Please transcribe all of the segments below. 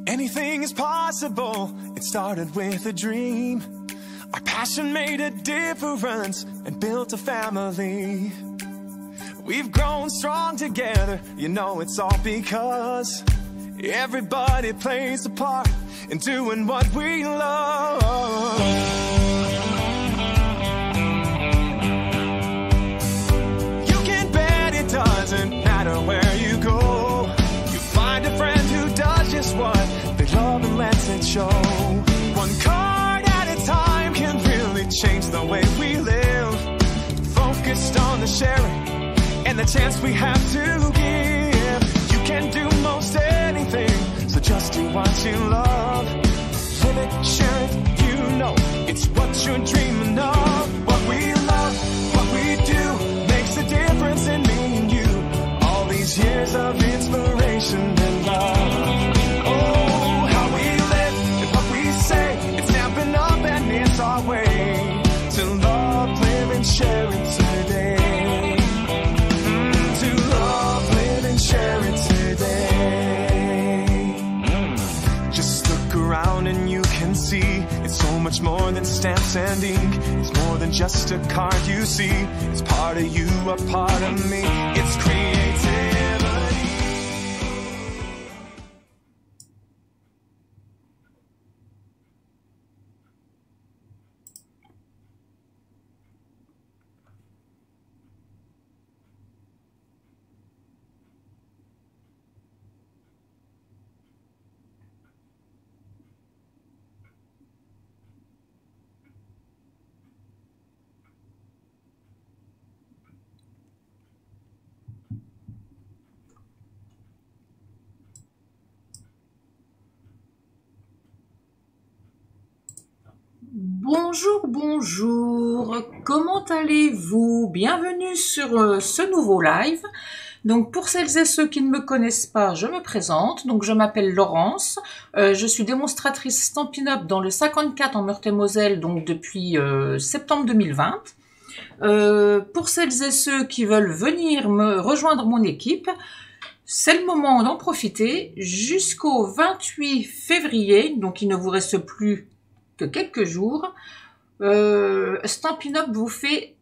Anything is possible. It started with a dream. Our passion made a difference and built a family. We've grown strong together. You know it's all because everybody plays a part in doing what we love. You can bet it doesn't matter where you go. You find a friend who does just what they love and lets it show. One card at a time can really change the way we live. Focused on the sharing and the chance we have to give. You can do most anything, so just do what you love. Live it, share it, you know it's what you're dreaming of. What we love, what we do, makes a difference in me and you. All these years of inspiration and love. Oh, how we live and what we say, it's stepping up and it's our way to love, live and share it today. Share it today. Just look around and you can see it's so much more than stamps and ink. It's more than just a card you see. It's part of you, a part of me. It's creativity. Bonjour, bonjour, comment allez-vous? Bienvenue sur ce nouveau live. Donc pour celles et ceux qui ne me connaissent pas, je me présente. Donc je m'appelle Laurence, je suis démonstratrice Stampin' Up dans le 54 en Meurthe-et-Moselle donc depuis septembre 2020. Pour celles et ceux qui veulent venir me rejoindre mon équipe, c'est le moment d'en profiter jusqu'au 28 février, donc il ne vous reste plus que quelques jours. Stampin' Up vous fait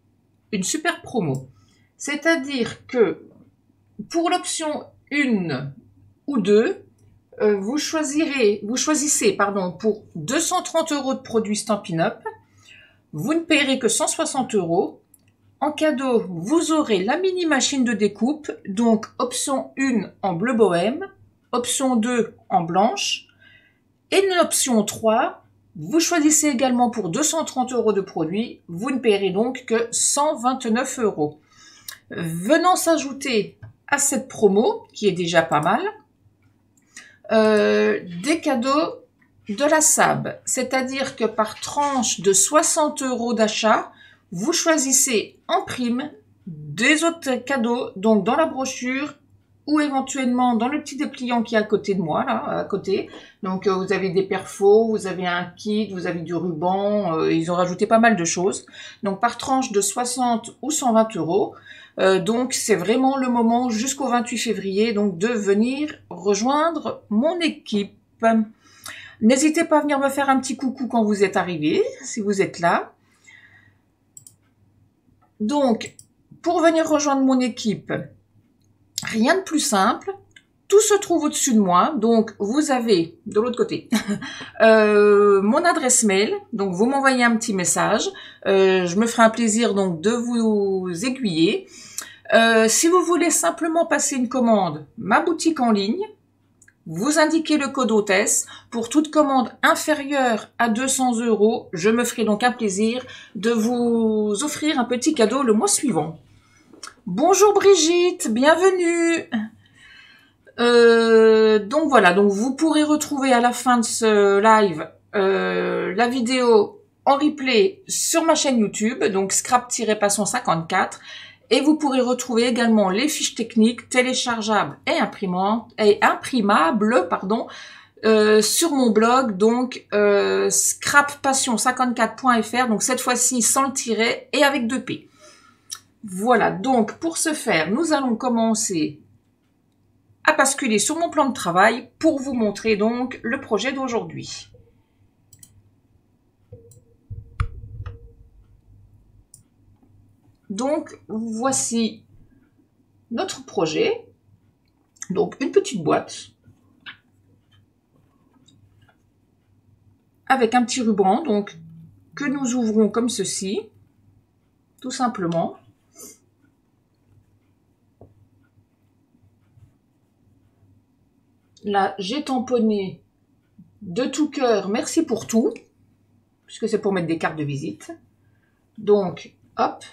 une super promo. C'est-à-dire que pour l'option 1 ou 2, vous choisissez pour 230 € de produits Stampin' Up. Vous ne payerez que 160 €. En cadeau, vous aurez la mini machine de découpe, donc option 1 en bleu bohème, option 2 en blanche, et une option 3, vous choisissez également pour 230 € de produits, vous ne payerez donc que 129 €. Venant s'ajouter à cette promo, qui est déjà pas mal, des cadeaux de la SAB, c'est-à-dire que par tranche de 60 € d'achat, vous choisissez en prime des autres cadeaux, donc dans la brochure ou éventuellement dans le petit dépliant qui est à côté de moi, là, à côté. Donc vous avez des perfos, vous avez un kit, vous avez du ruban, ils ont rajouté pas mal de choses. Donc par tranche de 60 ou 120 €. Donc c'est vraiment le moment jusqu'au 28 février donc de venir rejoindre mon équipe. N'hésitez pas à venir me faire un petit coucou quand vous êtes arrivé, si vous êtes là. Donc, pour venir rejoindre mon équipe, rien de plus simple. Tout se trouve au-dessus de moi. Donc, vous avez, de l'autre côté, mon adresse mail. Donc, vous m'envoyez un petit message. Je me ferai un plaisir donc de vous aiguiller. Si vous voulez simplement passer une commande, ma boutique en ligne, vous indiquez le code hôtesse. Pour toute commande inférieure à 200 €, je me ferai donc un plaisir de vous offrir un petit cadeau le mois suivant. Bonjour Brigitte, bienvenue. Donc voilà, donc vous pourrez retrouver à la fin de ce live la vidéo en replay sur ma chaîne YouTube, donc Scrap-Passion 54. Et vous pourrez retrouver également les fiches techniques téléchargeables et imprimables sur mon blog, donc scrappassion54.fr, donc cette fois-ci sans le tiret et avec 2 P. Voilà, donc pour ce faire, nous allons commencer à basculer sur mon plan de travail pour vous montrer donc le projet d'aujourd'hui. Donc, voici notre projet. Donc, une petite boîte avec un petit ruban donc, que nous ouvrons comme ceci, tout simplement. Là, j'ai tamponné de tout cœur, merci pour tout, puisque c'est pour mettre des cartes de visite. Donc, hop,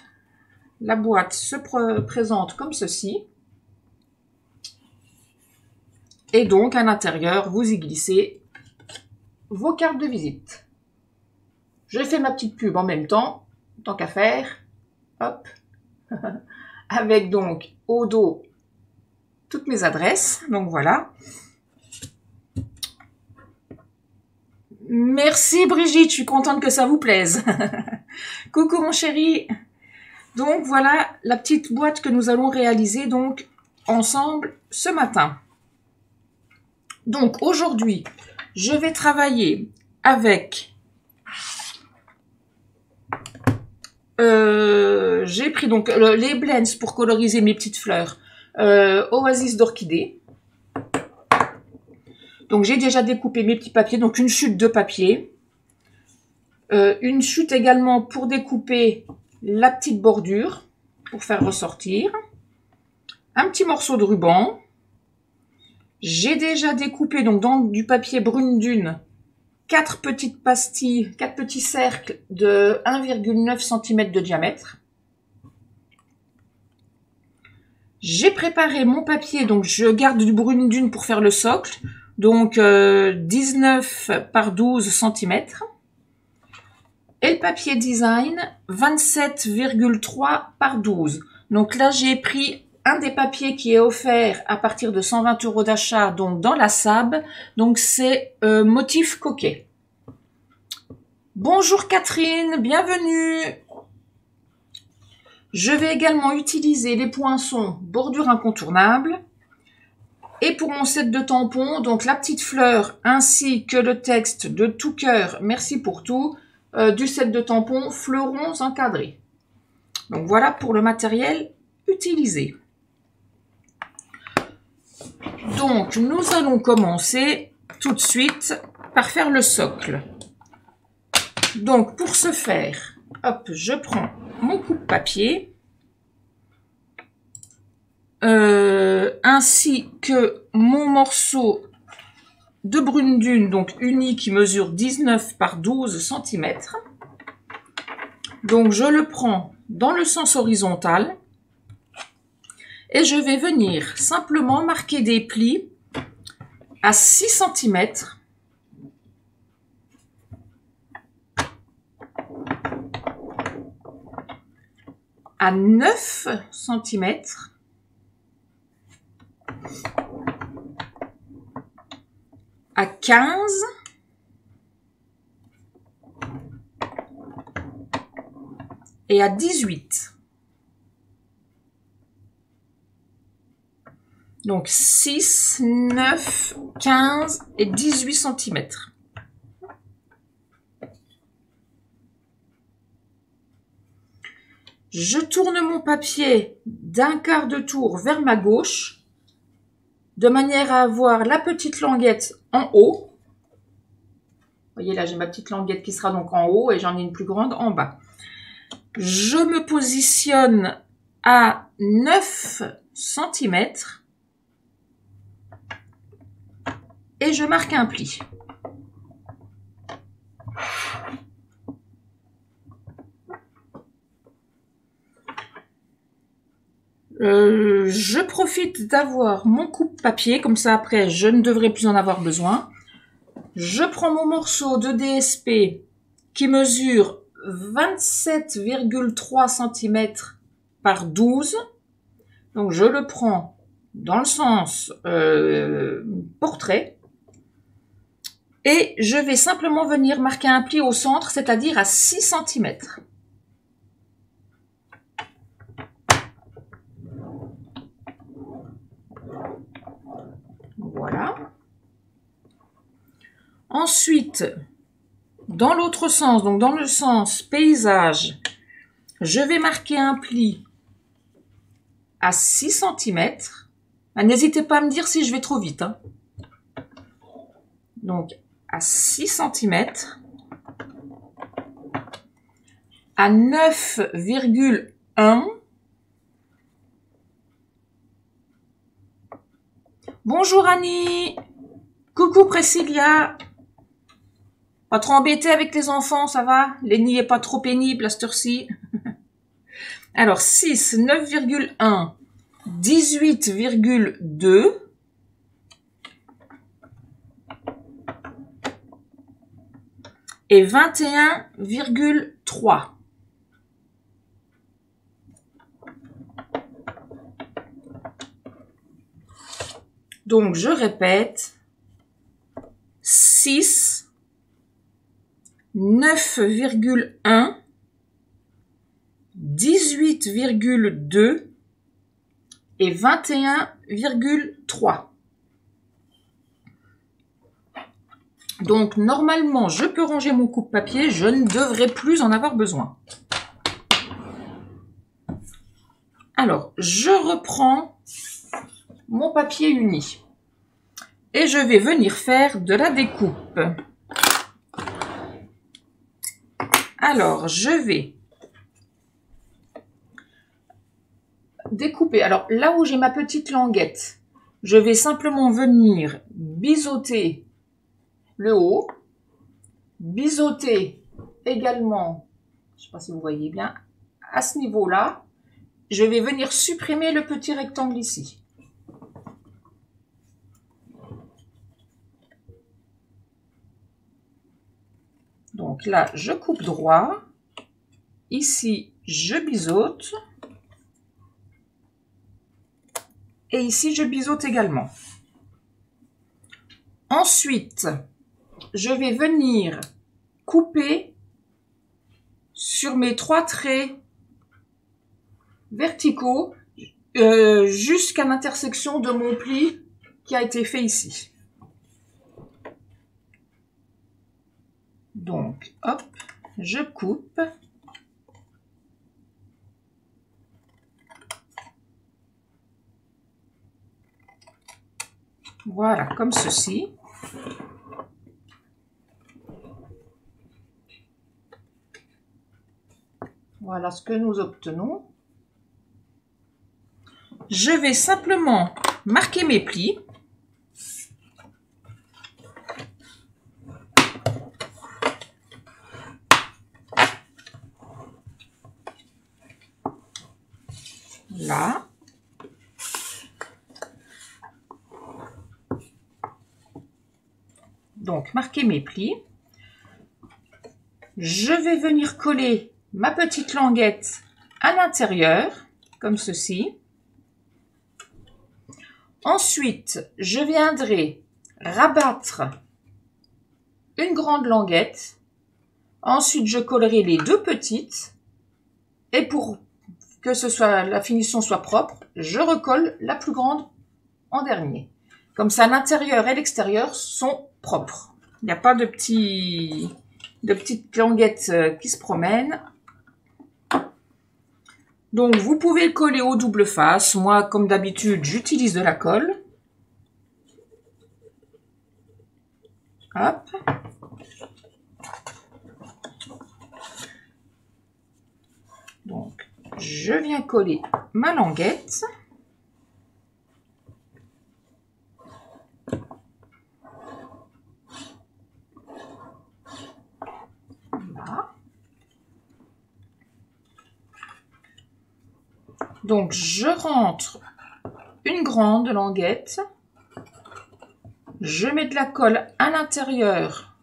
la boîte se présente comme ceci. Et donc, à l'intérieur, vous y glissez vos cartes de visite. Je fais ma petite pub en même temps, tant qu'à faire. Hop. Avec donc, au dos, toutes mes adresses. Donc, voilà. Merci Brigitte, je suis contente que ça vous plaise. Coucou mon chéri. Donc voilà la petite boîte que nous allons réaliser donc ensemble ce matin. Donc aujourd'hui, je vais travailler avec... j'ai pris donc les blends pour coloriser mes petites fleurs. Oasis d'orchidée. Donc, j'ai déjà découpé mes petits papiers, donc une chute de papier. Une chute également pour découper la petite bordure, pour faire ressortir. Un petit morceau de ruban. J'ai déjà découpé, donc dans du papier brune dune, 4 petites pastilles, 4 petits cercles de 1,9 cm de diamètre. J'ai préparé mon papier, donc je garde du brune dune pour faire le socle. Donc 19 par 12 cm. Et le papier design, 27,3 par 12. Donc là, j'ai pris un des papiers qui est offert à partir de 120 € d'achat, donc dans la SAB. Donc c'est motif coquet. Bonjour Catherine, bienvenue. Je vais également utiliser les poinçons bordure incontournable. Et pour mon set de tampons, donc la petite fleur ainsi que le texte de tout cœur, merci pour tout, du set de tampons, fleurons encadrés. Donc voilà pour le matériel utilisé. Donc nous allons commencer tout de suite par faire le socle. Donc pour ce faire, hop, je prends mon coupe-papier. Ainsi que mon morceau de brune dune, donc uni qui mesure 19 par 12 cm. Donc je le prends dans le sens horizontal et je vais venir simplement marquer des plis à 6 cm à 9 cm à 15 et à 18. Donc 6, 9, 15 et 18 cm. Je tourne mon papier d'un quart de tour vers ma gauche, de manière à avoir la petite languette en haut. Vous voyez là, j'ai ma petite languette qui sera donc en haut et j'en ai une plus grande en bas. Je me positionne à 9 cm et je marque un pli. Je profite d'avoir mon coupe-papier, comme ça après je ne devrai plus en avoir besoin. Je prends mon morceau de DSP qui mesure 27,3 cm par 12. Donc je le prends dans le sens portrait. Et je vais simplement venir marquer un pli au centre, c'est-à-dire à 6 cm. Ensuite, dans l'autre sens, donc dans le sens paysage, je vais marquer un pli à 6 cm. N'hésitez pas à me dire si je vais trop vite, hein. Donc, à 6 cm, à 9,1. Bonjour Annie. Coucou Priscilla. Pas trop embêté avec les enfants, ça va? Les nids est pas trop pénible à cette heure-ci. Alors, 6, 9,1, 18,2. Et 21,3. Donc, je répète, 6, 9,1, 18,2 et 21,3. Donc, normalement, je peux ranger mon coupe-papier. Je ne devrais plus en avoir besoin. Alors, je reprends mon papier uni. Et je vais venir faire de la découpe. Alors, je vais découper. Alors, là où j'ai ma petite languette, je vais simplement venir biseauter le haut, biseauter également, je ne sais pas si vous voyez bien, à ce niveau-là, je vais venir supprimer le petit rectangle ici. Donc là, je coupe droit, ici, je biseaute, et ici, je biseaute également. Ensuite, je vais venir couper sur mes 3 traits verticaux jusqu'à l'intersection de mon pli qui a été fait ici. Donc, hop, je coupe. Voilà, comme ceci. Voilà ce que nous obtenons. Je vais simplement marquer mes plis. Là. Donc, marquer mes plis. Je vais venir coller ma petite languette à l'intérieur, comme ceci. Ensuite, je viendrai rabattre une grande languette. Ensuite, je collerai les 2 petites. Et pour que la finition soit propre, je recolle la plus grande en dernier. Comme ça, l'intérieur et l'extérieur sont propres. Il n'y a pas de petites languettes qui se promènent. Donc, vous pouvez le coller au double face. Moi, comme d'habitude, j'utilise de la colle. Hop. Donc, je viens coller ma languette. Là. Donc, je rentre une grande languette. Je mets de la colle à l'intérieur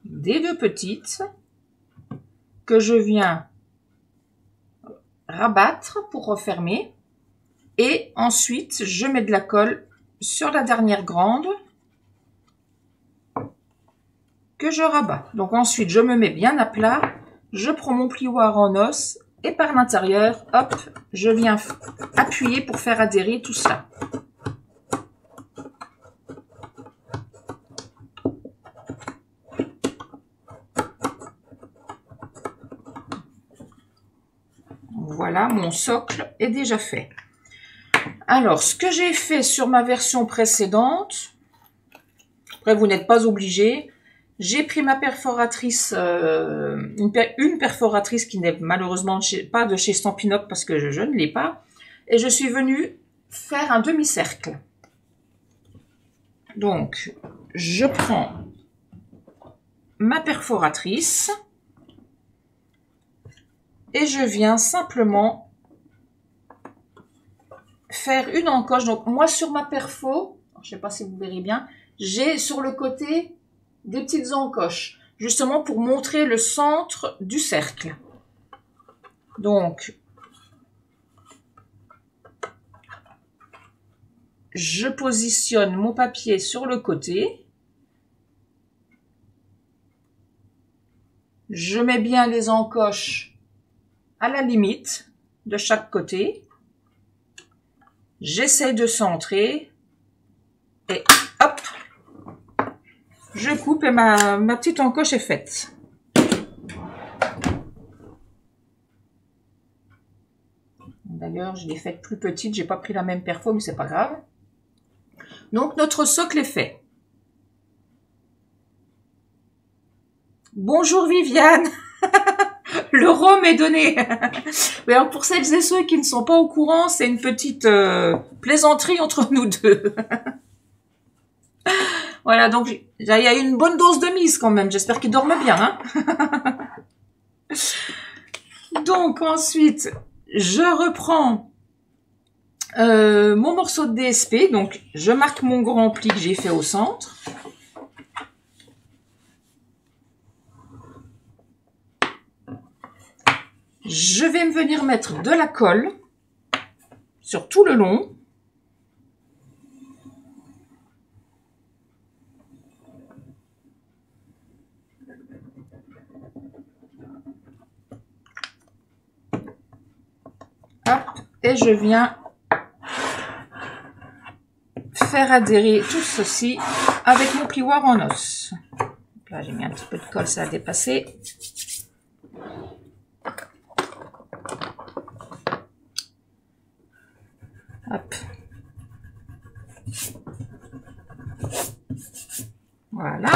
des 2 petites que je viens rabattre pour refermer. Et ensuite, je mets de la colle sur la dernière grande que je rabats. Donc ensuite, je me mets bien à plat. Je prends mon plioir en os et par l'intérieur, hop, je viens appuyer pour faire adhérer tout cela. Voilà, mon socle est déjà fait. Alors, ce que j'ai fait sur ma version précédente, après vous n'êtes pas obligé, j'ai pris ma perforatrice, une perforatrice qui n'est malheureusement pas de chez Stampin' Up parce que je ne l'ai pas, et je suis venue faire un demi-cercle. Donc, je prends ma perforatrice et je viens simplement faire une encoche. Donc, moi, sur ma perfo, je ne sais pas si vous verrez bien, j'ai sur le côté des petites encoches, justement pour montrer le centre du cercle. Donc, je positionne mon papier sur le côté. Je mets bien les encoches à la limite de chaque côté. J'essaie de centrer. Et hop, je coupe et ma petite encoche est faite. D'ailleurs, je l'ai faite plus petite. J'ai pas pris la même perfo, mais c'est pas grave. Donc, notre socle est fait. Bonjour Viviane. Le rhum est donné. Mais alors, pour celles et ceux qui ne sont pas au courant, c'est une petite plaisanterie entre nous deux. Voilà, donc il y a une bonne dose de mise quand même. J'espère qu'ils dorment bien. Hein. Donc ensuite, je reprends mon morceau de DSP. Donc je marque mon grand pli que j'ai fait au centre. Je vais me venir mettre de la colle sur tout le long. Hop, et je viens faire adhérer tout ceci avec mon plioir en os. Là, j'ai mis un petit peu de colle, ça a dépassé. Hop. Voilà.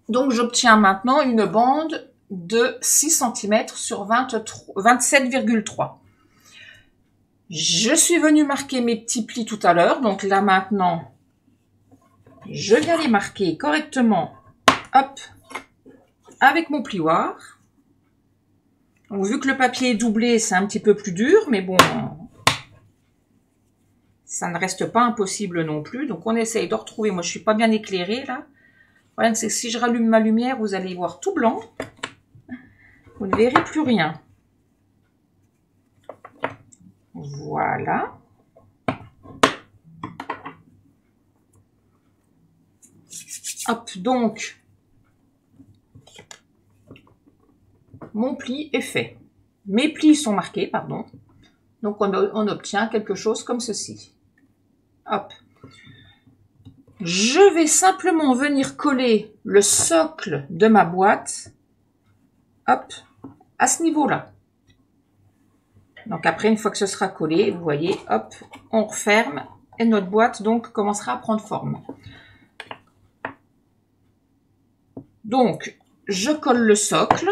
Donc, j'obtiens maintenant une bande de 6 cm sur 27,3. Je suis venue marquer mes petits plis tout à l'heure. Donc là, maintenant, je viens les marquer correctement. Hop. Avec mon plioir. Donc, vu que le papier est doublé, c'est un petit peu plus dur, mais bon, ça ne reste pas impossible non plus. Donc, on essaye de retrouver. Moi, je suis pas bien éclairée, là. Le problème, c'est que si je rallume ma lumière, vous allez y voir tout blanc. Vous ne verrez plus rien. Voilà. Hop, donc, mon pli est fait. Mes plis sont marqués, pardon. Donc, on obtient quelque chose comme ceci. Hop. Je vais simplement venir coller le socle de ma boîte. Hop, à ce niveau-là. Donc après, une fois que ce sera collé, vous voyez, hop, on referme et notre boîte donc commencera à prendre forme. Donc, je colle le socle.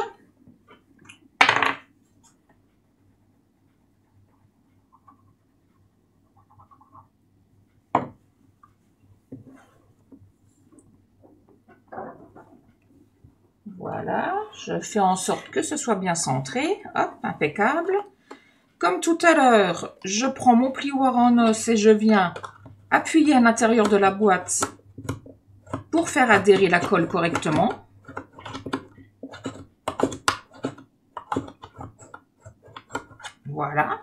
Voilà, je fais en sorte que ce soit bien centré. Hop, impeccable. Comme tout à l'heure, je prends mon plioir en os et je viens appuyer à l'intérieur de la boîte pour faire adhérer la colle correctement. Voilà.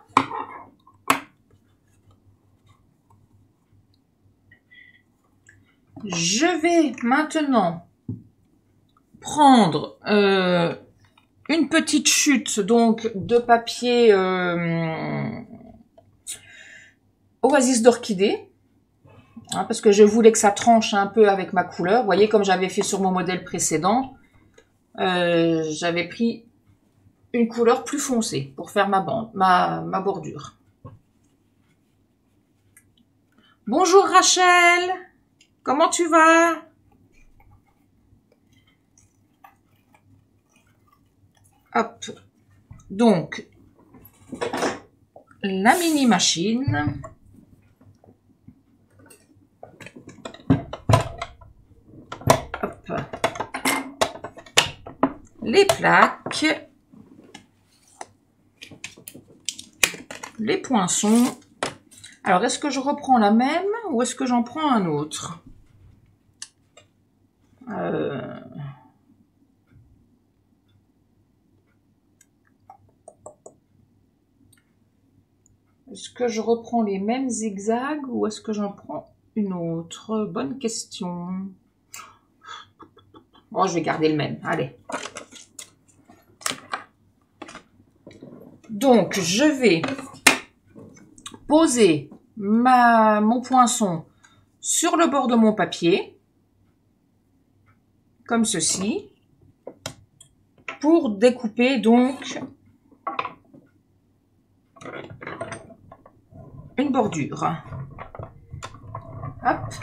Je vais maintenant prendre une petite chute donc de papier Oasis d'orchidée, hein, parce que je voulais que ça tranche un peu avec ma couleur. Vous voyez, comme j'avais fait sur mon modèle précédent, j'avais pris une couleur plus foncée pour faire ma bande, ma bordure. Bonjour Rachel, comment tu vas? Hop, donc la mini machine. Hop. Les plaques. Les poinçons. Alors, est-ce que je reprends la même ou est-ce que j'en prends un autre? Est-ce que je reprends les mêmes zigzags ou est-ce que j'en prends une autre? Bonne question. Bon, je vais garder le même. Allez. Donc, je vais poser mon poinçon sur le bord de mon papier, comme ceci, pour découper donc une bordure. Hop.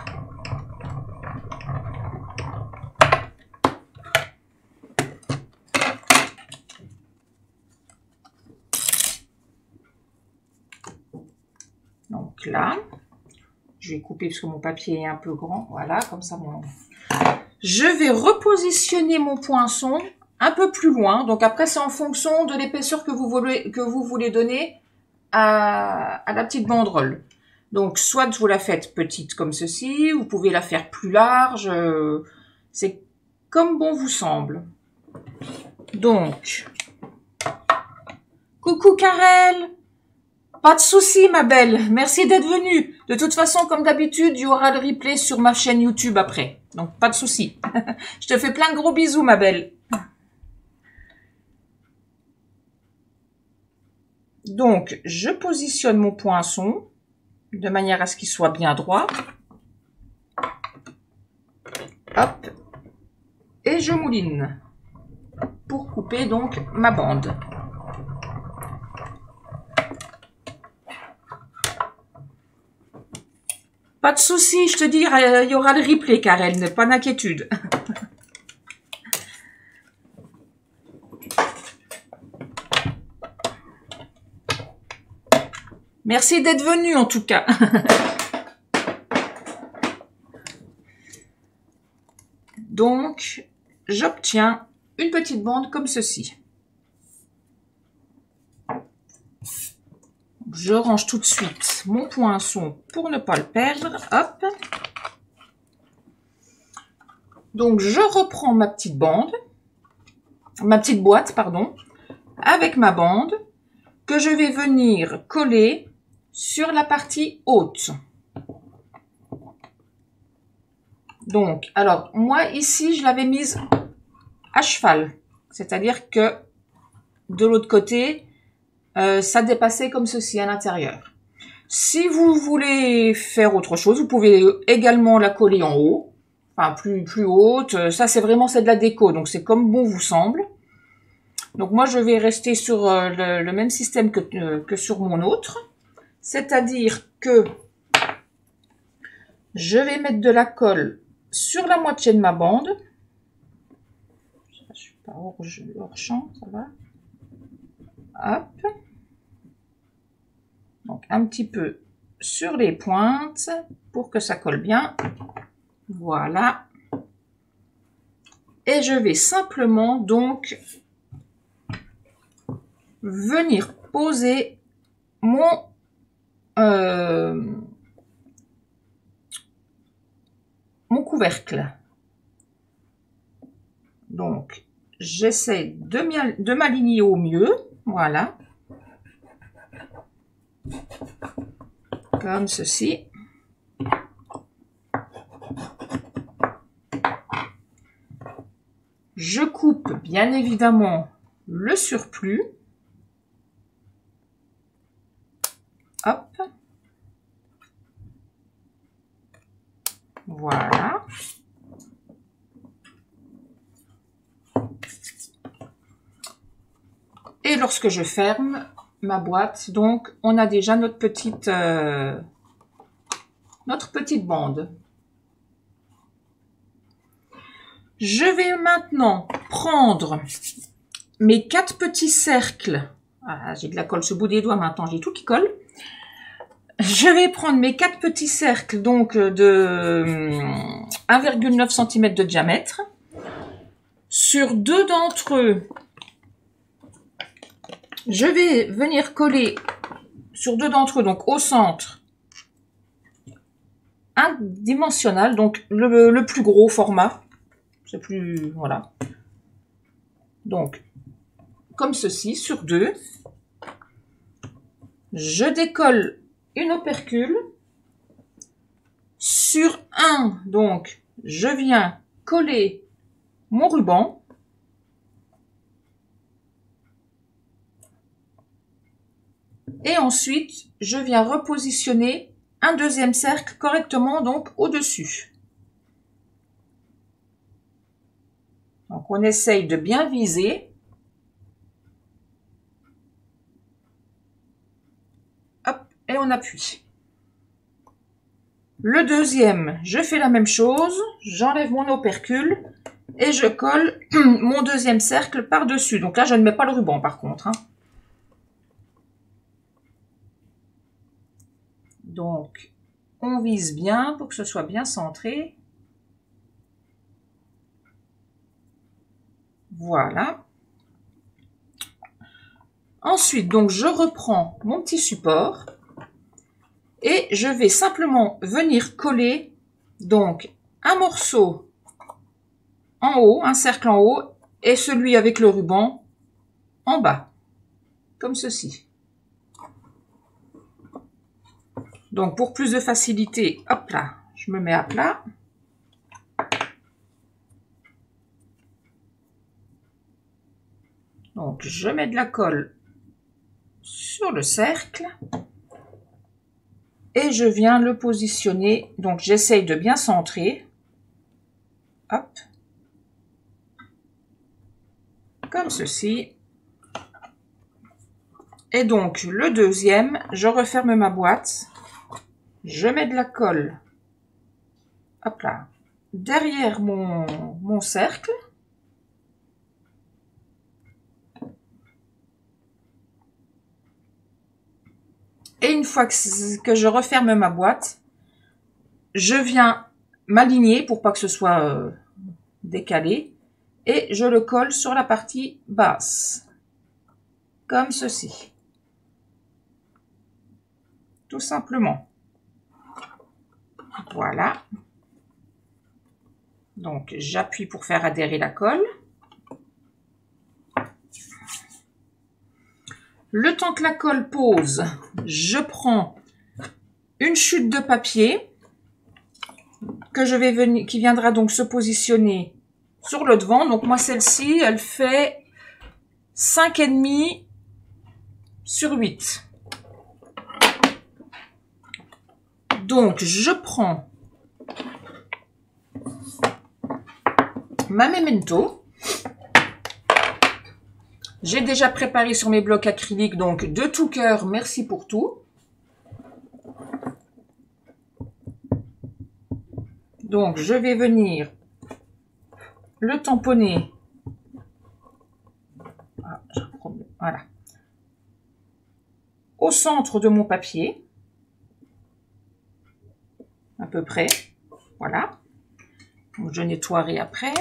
Donc là, je vais couper parce que mon papier est un peu grand. Voilà, comme ça. Je vais repositionner mon poinçon un peu plus loin. Donc après, c'est en fonction de l'épaisseur que vous voulez donner à la petite banderole. Donc, soit vous la faites petite comme ceci, vous pouvez la faire plus large. C'est comme bon vous semble. Donc, coucou Karel! Pas de souci, ma belle. Merci d'être venue. De toute façon, comme d'habitude, il y aura le replay sur ma chaîne YouTube après. Donc, pas de souci. Je te fais plein de gros bisous, ma belle. Donc, je positionne mon poinçon de manière à ce qu'il soit bien droit. Hop. Et je mouline pour couper donc ma bande. Pas de souci, je te dis, il y aura le replay, Karel, pas d'inquiétude. Merci d'être venu en tout cas. Donc, j'obtiens une petite bande comme ceci. Je range tout de suite mon poinçon pour ne pas le perdre. Hop. Donc, je reprends ma petite boîte, pardon, avec ma bande que je vais venir coller sur la partie haute. Donc, alors, moi, ici, je l'avais mise à cheval. C'est-à-dire que de l'autre côté, ça dépassait comme ceci à l'intérieur. Si vous voulez faire autre chose, vous pouvez également la coller en haut. Enfin, plus haute. Ça, c'est de la déco. Donc, c'est comme bon vous semble. Donc, moi, je vais rester sur le même système que sur mon autre. C'est-à-dire que je vais mettre de la colle sur la moitié de ma bande. Je suis pas hors champ, ça va. Hop. Donc, un petit peu sur les pointes pour que ça colle bien. Voilà. Et je vais simplement donc venir poser mon couvercle. Donc, j'essaie de m'aligner au mieux. Voilà. Comme ceci. Je coupe bien évidemment le surplus. Hop. Voilà. Et lorsque je ferme ma boîte, donc on a déjà notre petite bande. Je vais maintenant prendre mes 4 petits cercles. Ah, j'ai de la colle sur le bout des doigts maintenant, j'ai tout qui colle. Je vais prendre mes 4 petits cercles donc de 1,9 cm de diamètre. Sur 2 d'entre eux, je vais venir coller sur 2 d'entre eux, donc au centre, un dimensionnel, donc le plus gros format. C'est plus, voilà. Donc, comme ceci, sur 2. Je décolle une opercule. Sur 1, donc, je viens coller mon ruban. Et ensuite, je viens repositionner un deuxième cercle correctement, donc, au-dessus. Donc, on essaye de bien viser. Hop, et on appuie. Le deuxième, je fais la même chose. J'enlève mon opercule et je colle mon deuxième cercle par-dessus. Donc là, je ne mets pas le ruban par contre, hein. Donc, on vise bien pour que ce soit bien centré. Voilà. Ensuite, donc, je reprends mon petit support et je vais simplement venir coller donc un morceau en haut, un cercle en haut et celui avec le ruban en bas, comme ceci. Donc, pour plus de facilité, hop là, je me mets à plat. Donc, je mets de la colle sur le cercle et je viens le positionner. Donc, j'essaye de bien centrer. Hop. Comme ceci. Et donc, le deuxième, je referme ma boîte. Je mets de la colle. Hop là. Derrière mon cercle. Et une fois que je referme ma boîte, je viens m'aligner pour pas que ce soit décalé. Et je le colle sur la partie basse. Comme ceci. Tout simplement. Voilà. Donc, j'appuie pour faire adhérer la colle. Le temps que la colle pose, je prends une chute de papier qui viendra donc se positionner sur le devant. Donc moi celle-ci, elle fait 5,5 sur 8. Donc je prends ma Memento. J'ai déjà préparé sur mes blocs acryliques, donc de tout cœur, merci pour tout. Donc, je vais venir le tamponner. Voilà. Au centre de mon papier. À peu près. Voilà. Donc, je nettoierai après.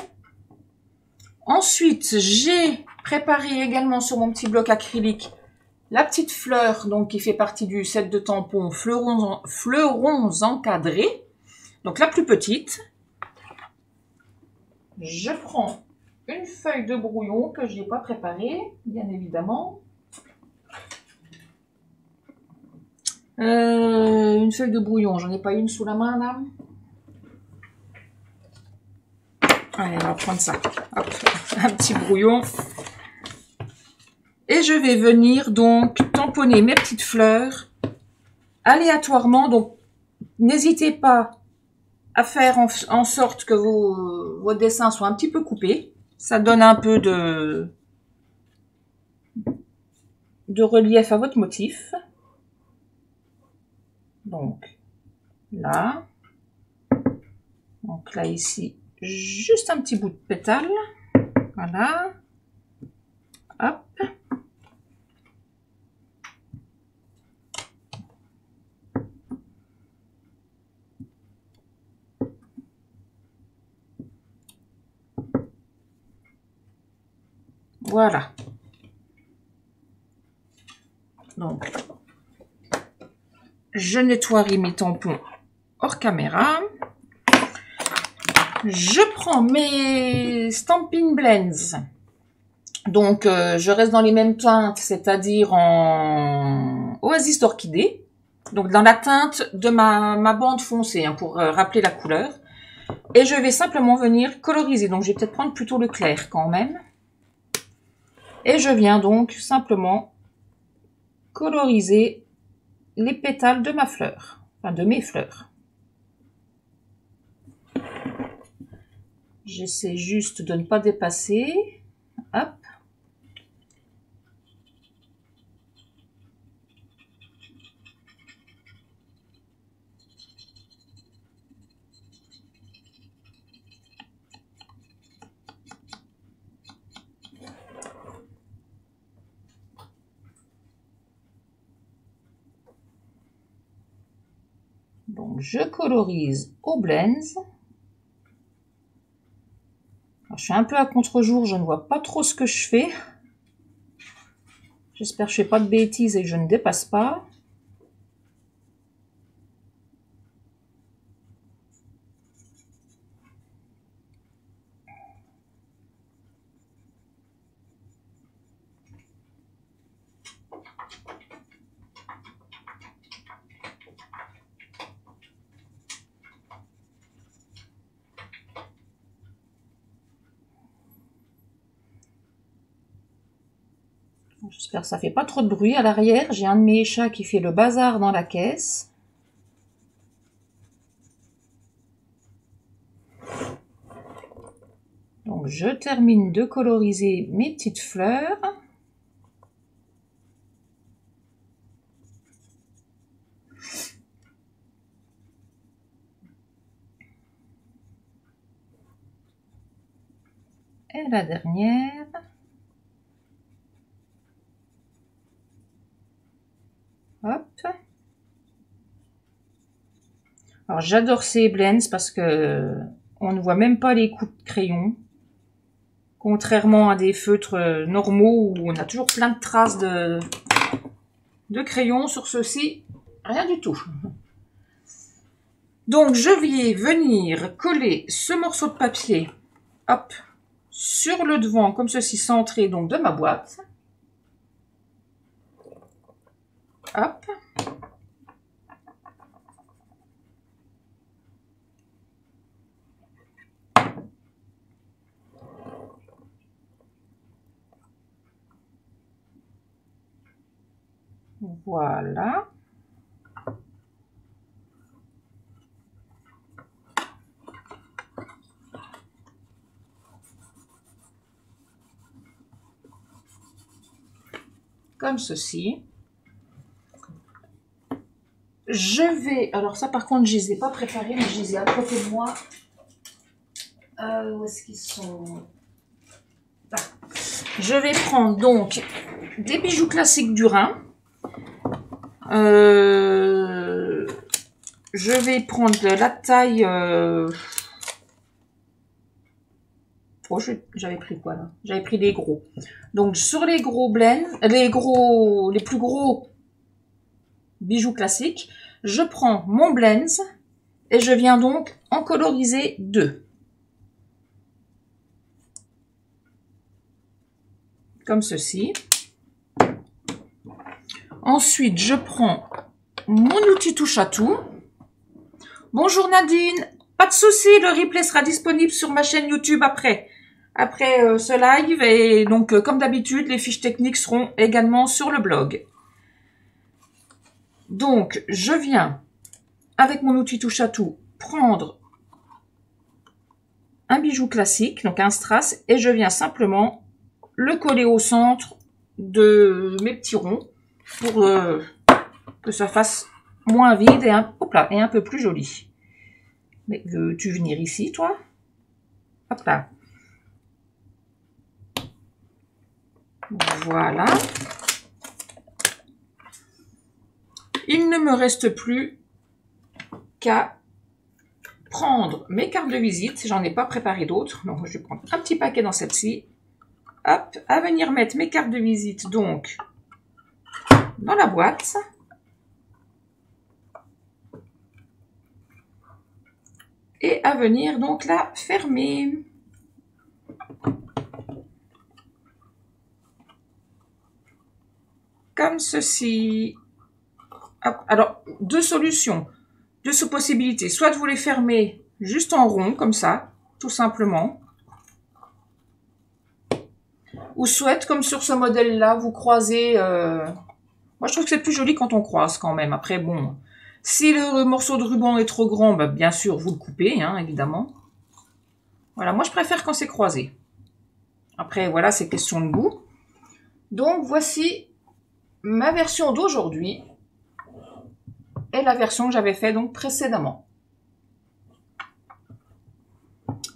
Ensuite, j'ai préparé également sur mon petit bloc acrylique la petite fleur, donc qui fait partie du set de tampons fleurons encadrés. Donc la plus petite. Je prends une feuille de brouillon que je n'ai pas préparée, bien évidemment. Une feuille de brouillon, j'en ai pas une sous la main là. Allez, on va prendre ça. Hop, un petit brouillon. Et je vais venir donc tamponner mes petites fleurs aléatoirement. Donc, n'hésitez pas à faire en sorte que vos dessins soient un petit peu coupés. Ça donne un peu de relief à votre motif. Donc là. Donc là ici, juste un petit bout de pétale. Voilà. Hop. Voilà. Donc, je nettoie mes tampons hors caméra. Je prends mes Stampin' Blends. Donc, je reste dans les mêmes teintes, c'est-à-dire en Oasis d'Orchidée. Donc, dans la teinte de ma bande foncée, hein, pour rappeler la couleur. Et je vais simplement venir coloriser. Donc, je vais peut-être prendre plutôt le clair quand même. Et je viens donc simplement coloriser les pétales de ma fleur. Enfin, de mes fleurs. J'essaie juste de ne pas dépasser. Hop. Donc, je colorise au blends. Alors, je suis un peu à contre-jour, je ne vois pas trop ce que je fais. J'espère que je ne fais pas de bêtises et que je ne dépasse pas. J'espère que ça fait pas trop de bruit à l'arrière. J'ai un de mes chats qui fait le bazar dans la caisse. Donc je termine de coloriser mes petites fleurs. Et la dernière. Hop. Alors j'adore ces blends parce que on ne voit même pas les coups de crayon. Contrairement à des feutres normaux où on a toujours plein de traces de crayon, sur ceux-ci, rien du tout. Donc je vais venir coller ce morceau de papier, hop, sur le devant comme ceci, centré donc de ma boîte. Hop. Voilà. Comme ceci. Je vais, alors ça par contre je les ai pas préparés, mais je les ai à côté de moi. Où est-ce qu'ils sont? Là. Je vais prendre donc des bijoux classiques du Rhin. Je vais prendre la taille. Oh, j'avais pris quoi là? J'avais pris les gros. Donc sur les gros blends, les plus gros bijoux classiques, je prends mon blends et je viens donc en coloriser 2. Comme ceci. Ensuite, je prends mon outil touche à tout. Bonjour Nadine, pas de souci, le replay sera disponible sur ma chaîne YouTube après ce live. Et donc, comme d'habitude, les fiches techniques seront également sur le blog. Donc, je viens, avec mon outil touche à tout, prendre un bijou classique, donc un strass, et je viens simplement le coller au centre de mes petits ronds pour que ça fasse moins vide et et un peu plus joli. Mais veux-tu venir ici, toi? Hop là. Voilà. Il ne me reste plus qu'à prendre mes cartes de visite. J'en ai pas préparé d'autres, donc je vais prendre un petit paquet dans celle-ci. Hop, à venir mettre mes cartes de visite donc dans la boîte. Et à venir donc la fermer. Comme ceci. Hop. Alors, deux solutions, deux possibilités. Soit vous les fermez juste en rond, comme ça, tout simplement. Ou soit, comme sur ce modèle-là, vous croisez... Moi, je trouve que c'est plus joli quand on croise quand même. Après, bon, si le morceau de ruban est trop grand, bah, bien sûr, vous le coupez, hein, évidemment. Voilà, moi, je préfère quand c'est croisé. Après, voilà, c'est question de goût. Donc, voici ma version d'aujourd'hui et la version que j'avais fait donc précédemment.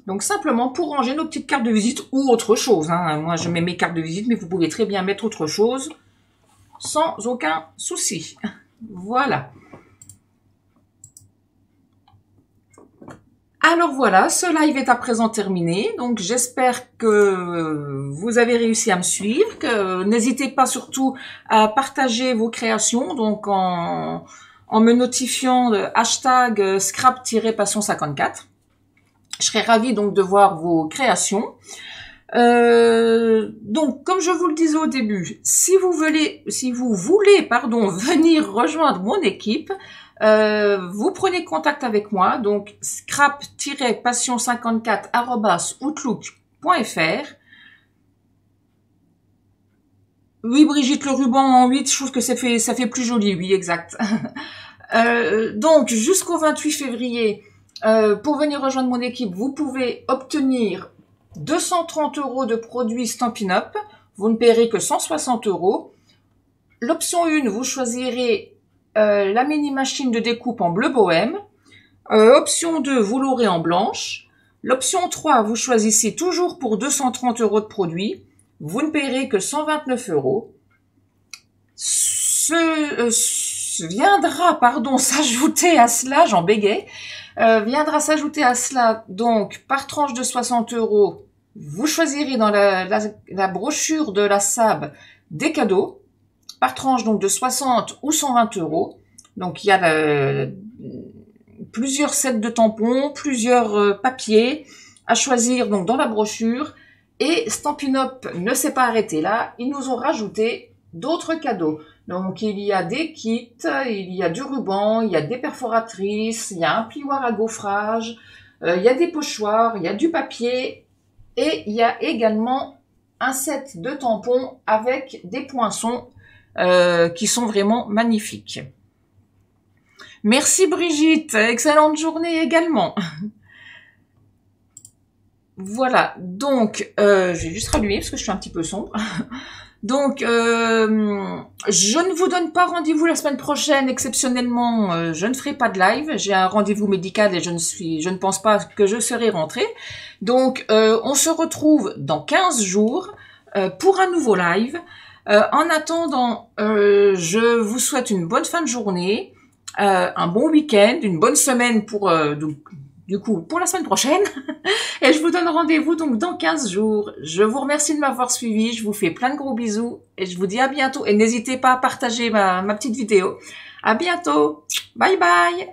Donc simplement pour ranger nos petites cartes de visite ou autre chose. Hein. Moi je mets mes cartes de visite, mais vous pouvez très bien mettre autre chose sans aucun souci. Voilà. Alors voilà, ce live est à présent terminé. Donc j'espère que vous avez réussi à me suivre. N'hésitez pas surtout à partager vos créations. Donc en me notifiant le hashtag scrap-passion54. Je serais ravie donc de voir vos créations. Donc, comme je vous le disais au début, si vous voulez, venir rejoindre mon équipe, vous prenez contact avec moi. Donc, scrap-passion54@outlook.fr. Oui, Brigitte, le ruban en 8, je trouve que ça fait plus joli. Oui, exact. Donc, jusqu'au 28 février, pour venir rejoindre mon équipe, vous pouvez obtenir 230 € de produits Stampin' Up. Vous ne paierez que 160 €. L'option 1, vous choisirez la mini machine de découpe en bleu bohème. Option 2, vous l'aurez en blanche. L'option 3, vous choisissez toujours pour 230 € de produits. Vous ne paierez que 129 €. Viendra s'ajouter à cela, j'en bégayais, viendra s'ajouter à cela, donc, par tranche de 60 €, vous choisirez dans la brochure de la SAB des cadeaux, par tranche donc de 60 ou 120 €. Donc, il y a plusieurs sets de tampons, plusieurs papiers à choisir donc dans la brochure. Et Stampin' Up ne s'est pas arrêté là, ils nous ont rajouté d'autres cadeaux. Donc, il y a des kits, il y a du ruban, il y a des perforatrices, il y a un plioir à gaufrage, il y a des pochoirs, il y a du papier et il y a également un set de tampons avec des poinçons qui sont vraiment magnifiques. Merci Brigitte, excellente journée également. Voilà, donc je vais juste rallumer parce que je suis un petit peu sombre. Donc, je ne vous donne pas rendez-vous la semaine prochaine. Exceptionnellement, je ne ferai pas de live. J'ai un rendez-vous médical et je ne pense pas que je serai rentrée. Donc, on se retrouve dans 15 jours pour un nouveau live. En attendant, je vous souhaite une bonne fin de journée, un bon week-end, une bonne semaine pour la semaine prochaine. Et je vous donne rendez-vous donc dans 15 jours. Je vous remercie de m'avoir suivi. Je vous fais plein de gros bisous et je vous dis à bientôt. Et n'hésitez pas à partager ma petite vidéo. À bientôt. Bye bye.